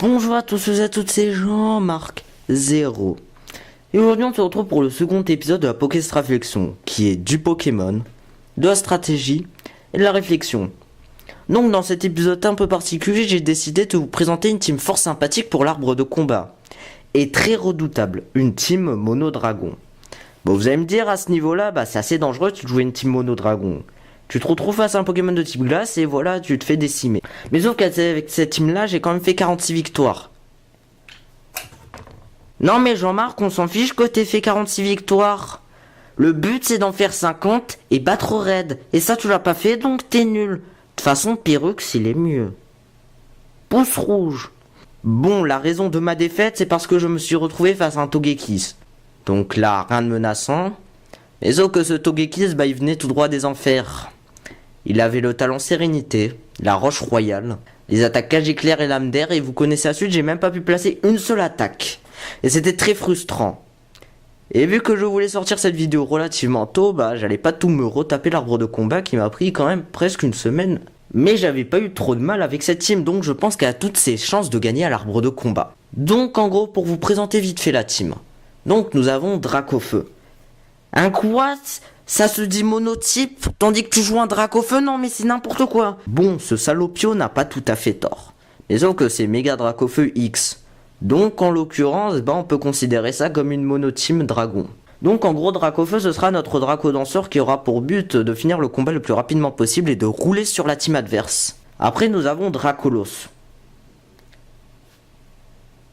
Bonjour à tous et à toutes, c'est Jean-Marc Zéro. Et aujourd'hui on se retrouve pour le second épisode de la Pokéstrat Réflexion, qui est du Pokémon, de la stratégie et de la réflexion. Donc dans cet épisode un peu particulier, j'ai décidé de vous présenter une team fort sympathique pour l'arbre de combat. Et très redoutable, une team mono-dragon. Bon, vous allez me dire, à ce niveau-là, c'est assez dangereux de jouer une team mono-dragon. Tu te retrouves face à un Pokémon de type glace et voilà, tu te fais décimer. Mais sauf qu'avec cette team-là, j'ai quand même fait 46 victoires. Non mais Jean-Marc, on s'en fiche que t'aies fait 46 victoires. Le but c'est d'en faire 50 et battre raid. Et ça tu l'as pas fait donc t'es nul. De toute façon, Pyrrhux il est mieux. Pouce rouge. Bon, la raison de ma défaite c'est parce que je me suis retrouvé face à un Togekiss. Donc là, rien de menaçant. Mais sauf que ce Togekiss, il venait tout droit des enfers. Il avait le talent sérénité, la roche royale, les attaques cage éclair et lame d'air, et vous connaissez la suite, j'ai même pas pu placer une seule attaque. Et c'était très frustrant. Et vu que je voulais sortir cette vidéo relativement tôt, j'allais pas tout me retaper l'arbre de combat qui m'a pris quand même presque une semaine. Mais j'avais pas eu trop de mal avec cette team, donc je pense qu'elle a toutes ses chances de gagner à l'arbre de combat. Donc en gros, pour vous présenter vite fait la team. Donc nous avons Dracofeu. Un quoi? Ça se dit monotype, tandis que tu joues un Dracofeu? Non mais c'est n'importe quoi. Bon, ce salopio n'a pas tout à fait tort. Mais sauf que c'est méga Dracofeu X. Donc en l'occurrence, on peut considérer ça comme une monoteam dragon. Donc en gros, Dracofeu ce sera notre Draco-danseur qui aura pour but de finir le combat le plus rapidement possible et de rouler sur la team adverse. Après nous avons Dracolos.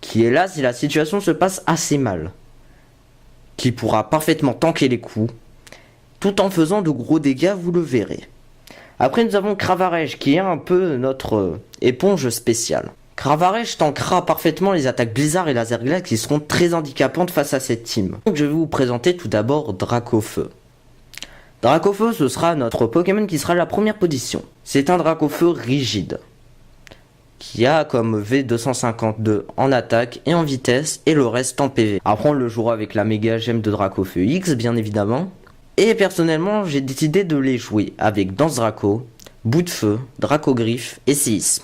Qui est là si la situation se passe assez mal. Qui pourra parfaitement tanker les coups, tout en faisant de gros dégâts, vous le verrez. Après nous avons Cravarèche, qui est un peu notre éponge spéciale. Cravarèche tankera parfaitement les attaques Blizzard et Laser Glace qui seront très handicapantes face à cette team. Donc je vais vous présenter tout d'abord Dracofeu. Dracofeu ce sera notre Pokémon qui sera la première position. C'est un Dracofeu rigide, qui a comme V252 en attaque et en vitesse et le reste en PV. Après on le jouera avec la méga gemme de Dracofeu X bien évidemment. Et personnellement j'ai décidé de les jouer avec Danse Draco, Bout de Feu, Dracogriffe et Séisme.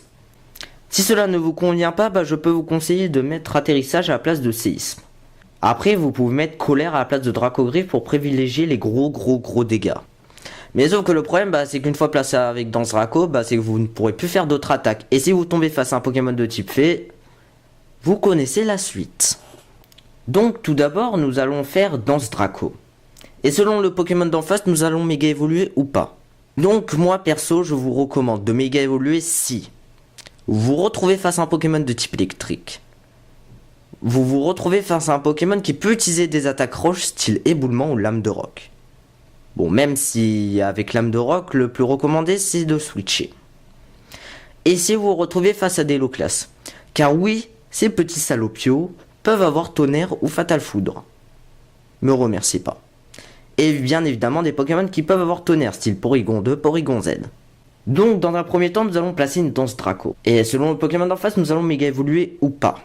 Si cela ne vous convient pas, je peux vous conseiller de mettre Atterrissage à la place de Séisme. Après vous pouvez mettre Colère à la place de Dracogriffe pour privilégier les gros dégâts. Mais sauf que le problème, c'est qu'une fois placé avec Danse Draco, c'est que vous ne pourrez plus faire d'autres attaques. Et si vous tombez face à un Pokémon de type fée, vous connaissez la suite. Donc tout d'abord, nous allons faire Danse Draco. Et selon le Pokémon d'en face, nous allons méga évoluer ou pas. Donc moi perso, je vous recommande de méga évoluer si vous vous retrouvez face à un Pokémon de type électrique. Vous vous retrouvez face à un Pokémon qui peut utiliser des attaques roches style éboulement ou lame de roc. Bon, même si avec lame de roc, le plus recommandé c'est de switcher. Et si vous vous retrouvez face à des low class. Car oui, ces petits salopios peuvent avoir tonnerre ou fatal foudre. Me remerciez pas. Et bien évidemment des Pokémon qui peuvent avoir tonnerre, style Porygon 2, Porygon Z. Donc dans un premier temps, nous allons placer une Danse Draco. Et selon le Pokémon d'en face, nous allons méga évoluer ou pas.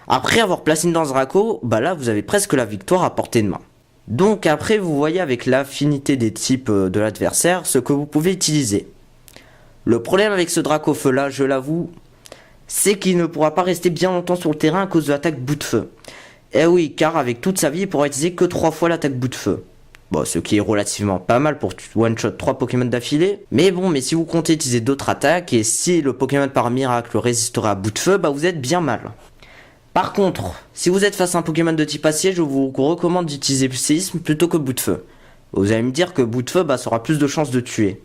Après avoir placé une Danse Draco, là vous avez presque la victoire à portée de main. Donc après vous voyez avec l'affinité des types de l'adversaire ce que vous pouvez utiliser. Le problème avec ce Dracofeu là, je l'avoue, c'est qu'il ne pourra pas rester bien longtemps sur le terrain à cause de l'attaque bout de feu. Et oui, car avec toute sa vie il pourra utiliser que 3 fois l'attaque bout de feu. Bon, ce qui est relativement pas mal pour one shot 3 Pokémon d'affilée. Mais si vous comptez utiliser d'autres attaques et si le Pokémon par miracle résisterait à bout de feu, vous êtes bien mal. Par contre, si vous êtes face à un Pokémon de type acier, je vous recommande d'utiliser Séisme plutôt que Bout de Feu. Vous allez me dire que Bout de Feu, ça aura plus de chances de tuer.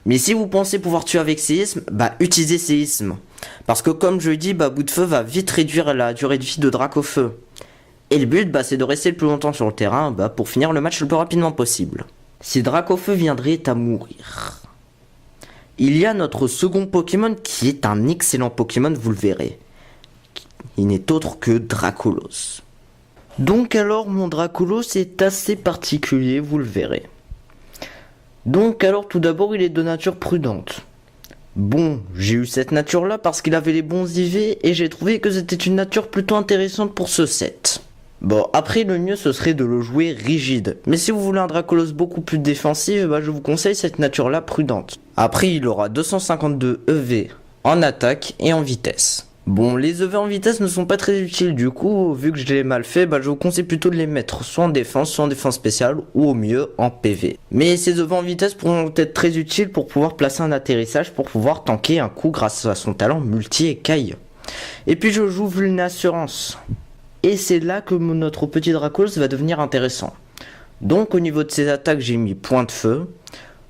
Mais si vous pensez pouvoir tuer avec Séisme, utilisez Séisme. Parce que comme je dis, Bout de Feu va vite réduire la durée de vie de Dracofeu. Et le but, c'est de rester le plus longtemps sur le terrain, pour finir le match le plus rapidement possible. Si Dracofeu viendrait à mourir, il y a notre second Pokémon qui est un excellent Pokémon, vous le verrez. Il n'est autre que Dracolos. Donc alors mon Dracolos est assez particulier, vous le verrez. Donc alors tout d'abord il est de nature prudente. Bon, j'ai eu cette nature là parce qu'il avait les bons IV et j'ai trouvé que c'était une nature plutôt intéressante pour ce set. Bon, après le mieux ce serait de le jouer rigide. Mais si vous voulez un Dracolos beaucoup plus défensif, je vous conseille cette nature là prudente. Après il aura 252 EV en attaque et en vitesse. Bon, les EV en vitesse ne sont pas très utiles, du coup, vu que je l'ai mal fait, je vous conseille plutôt de les mettre soit en défense spéciale, ou au mieux en PV. Mais ces EV en vitesse pourront être très utiles pour pouvoir placer un atterrissage, pour pouvoir tanker un coup grâce à son talent multi-écaille. Et puis je joue Vulnassurance. Et c'est là que notre petit Dracolos va devenir intéressant. Donc au niveau de ses attaques, j'ai mis Point de Feu.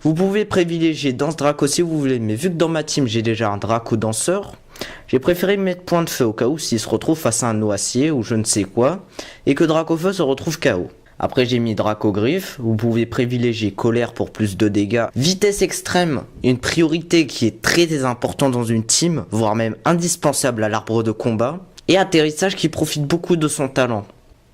Vous pouvez privilégier Danse Draco si vous voulez, mais vu que dans ma team j'ai déjà un Draco danseur, j'ai préféré mettre Point de Feu au cas où s'il se retrouve face à un noacier ou je ne sais quoi, et que Draco Feu se retrouve KO. Après j'ai mis Draco Griffe, vous pouvez privilégier Colère pour plus de dégâts, Vitesse Extrême, une priorité qui est très importante dans une team, voire même indispensable à l'arbre de combat, et Atterrissage qui profite beaucoup de son talent.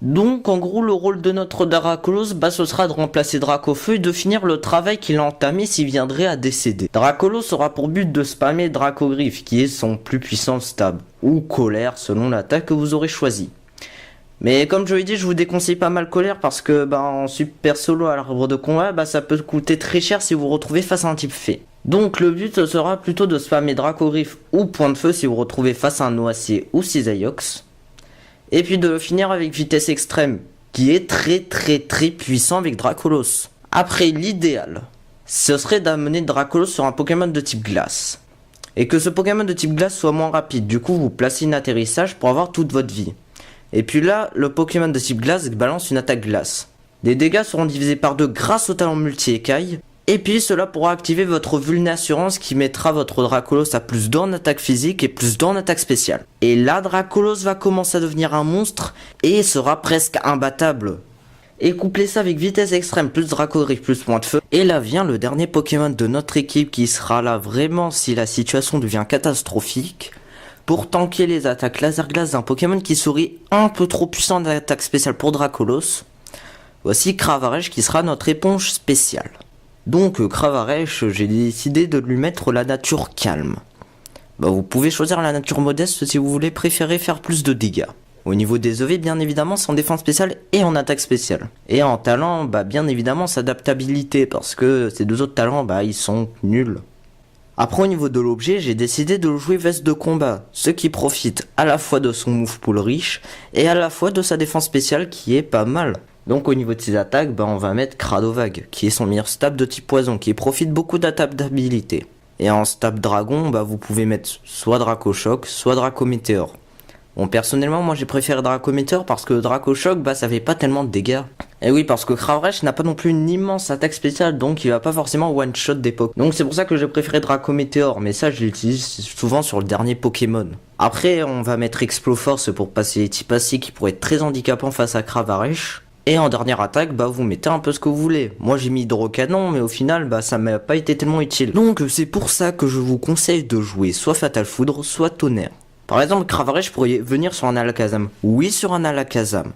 Donc en gros le rôle de notre Dracolos ce sera de remplacer Dracofeu et de finir le travail qu'il a entamé s'il viendrait à décéder. Dracolos aura pour but de spammer Dracogriffe qui est son plus puissant stab, ou Colère selon l'attaque que vous aurez choisi. Mais comme je l'ai dit, je vous déconseille pas mal Colère parce que en super solo à l'arbre de combat ça peut coûter très cher si vous vous retrouvez face à un type fée. Donc le but ce sera plutôt de spammer Dracogriffe ou Point de Feu si vous vous retrouvez face à un Noacier ou Cisaiox. Et puis de le finir avec Vitesse Extrême, qui est très puissant avec Dracolos. Après, l'idéal, ce serait d'amener Dracolos sur un Pokémon de type glace. Et que ce Pokémon de type glace soit moins rapide, du coup vous placez un atterrissage pour avoir toute votre vie. Et puis là, le Pokémon de type glace balance une attaque glace. Les dégâts seront divisés par 2 grâce au talent multi-écaille. Et puis cela pourra activer votre Vulnassurance qui mettra votre Dracolos à plus 2 en attaque physique et plus 2 en attaque spéciale. Et là Dracolos va commencer à devenir un monstre et sera presque imbattable. Et couplez ça avec Vitesse Extrême plus Dracogriffe plus Point de Feu. Et là vient le dernier Pokémon de notre équipe qui sera là vraiment si la situation devient catastrophique. Pour tanker les attaques laser glace d'un Pokémon qui serait un peu trop puissant d'attaque spéciale pour Dracolos. Voici Cravarèche qui sera notre éponge spéciale. Donc Cravarèche, j'ai décidé de lui mettre la nature calme. Vous pouvez choisir la nature modeste si vous voulez préférer faire plus de dégâts. Au niveau des EV, bien évidemment, c'est en défense spéciale et en attaque spéciale. Et en talent, bien évidemment, c'est adaptabilité, parce que ces deux autres talents, ils sont nuls. Après, au niveau de l'objet, j'ai décidé de le jouer veste de combat, ce qui profite à la fois de son move pool riche, et à la fois de sa défense spéciale qui est pas mal. Donc au niveau de ses attaques, on va mettre Cradovague, qui est son meilleur stab de type poison, qui profite beaucoup d'adaptabilité. Et en stab dragon, vous pouvez mettre soit Dracochoc, soit Dracométéore. Bon, personnellement, moi j'ai préféré Dracométéore parce que Dracochoc, ça fait pas tellement de dégâts. Et oui, parce que Cravarèche n'a pas non plus une immense attaque spéciale, donc il va pas forcément one-shot des Pokémon. Donc c'est pour ça que j'ai préféré Dracométéore, mais ça je l'utilise souvent sur le dernier Pokémon. Après, on va mettre Exploforce pour passer les types acides qui pourraient être très handicapants face à Cravarèche. Et en dernière attaque, vous mettez un peu ce que vous voulez. Moi j'ai mis Hydrocanon, mais au final, ça m'a pas été tellement utile. Donc c'est pour ça que je vous conseille de jouer soit Fatal Foudre, soit Tonnerre. Par exemple, Cravarèche pourrait venir sur un Alakazam. Oui, sur un Alakazam.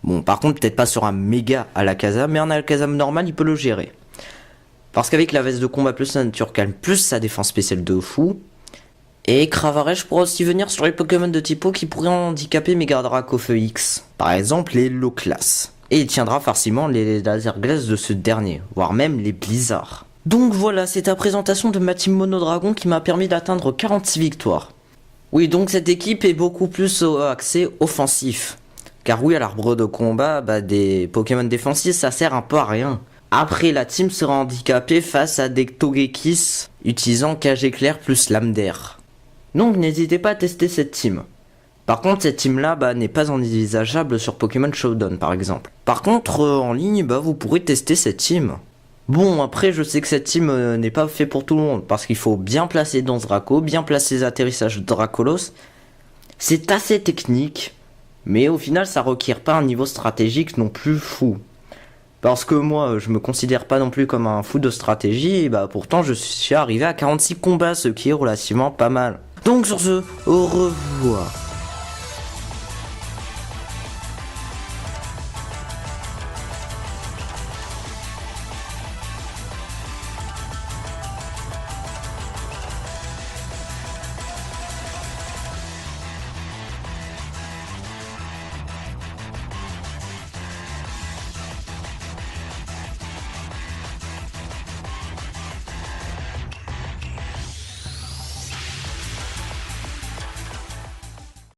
Bon, par contre, peut-être pas sur un méga Alakazam, mais un Alakazam normal, il peut le gérer. Parce qu'avec la veste de combat plus sa nature calme, plus sa défense spéciale de fou, et Cravarèche pourra aussi venir sur les Pokémon de type eau qui pourraient handicaper Mega Dracofeu X. Par exemple, les Low-Class. Et il tiendra farciment les laser glace de ce dernier, voire même les blizzards. Donc voilà, c'est la présentation de ma team Mono Dragon qui m'a permis d'atteindre 46 victoires. Oui, donc cette équipe est beaucoup plus axée offensif. Car oui, à l'arbre de combat, des Pokémon défensifs, ça sert un peu à rien. Après, la team sera handicapée face à des Togekiss utilisant Cage Éclair plus Lame d'Air. Donc n'hésitez pas à tester cette team. Par contre, cette team-là n'est pas envisageable sur Pokémon Showdown par exemple. Par contre, en ligne, vous pourrez tester cette team. Bon, après, je sais que cette team n'est pas fait pour tout le monde, parce qu'il faut bien placer Danse Draco, bien placer les atterrissages de Dracolos. C'est assez technique, mais au final, ça requiert pas un niveau stratégique non plus fou. Parce que moi, je me considère pas non plus comme un fou de stratégie, et pourtant, je suis arrivé à 46 combats, ce qui est relativement pas mal. Donc sur ce, au revoir.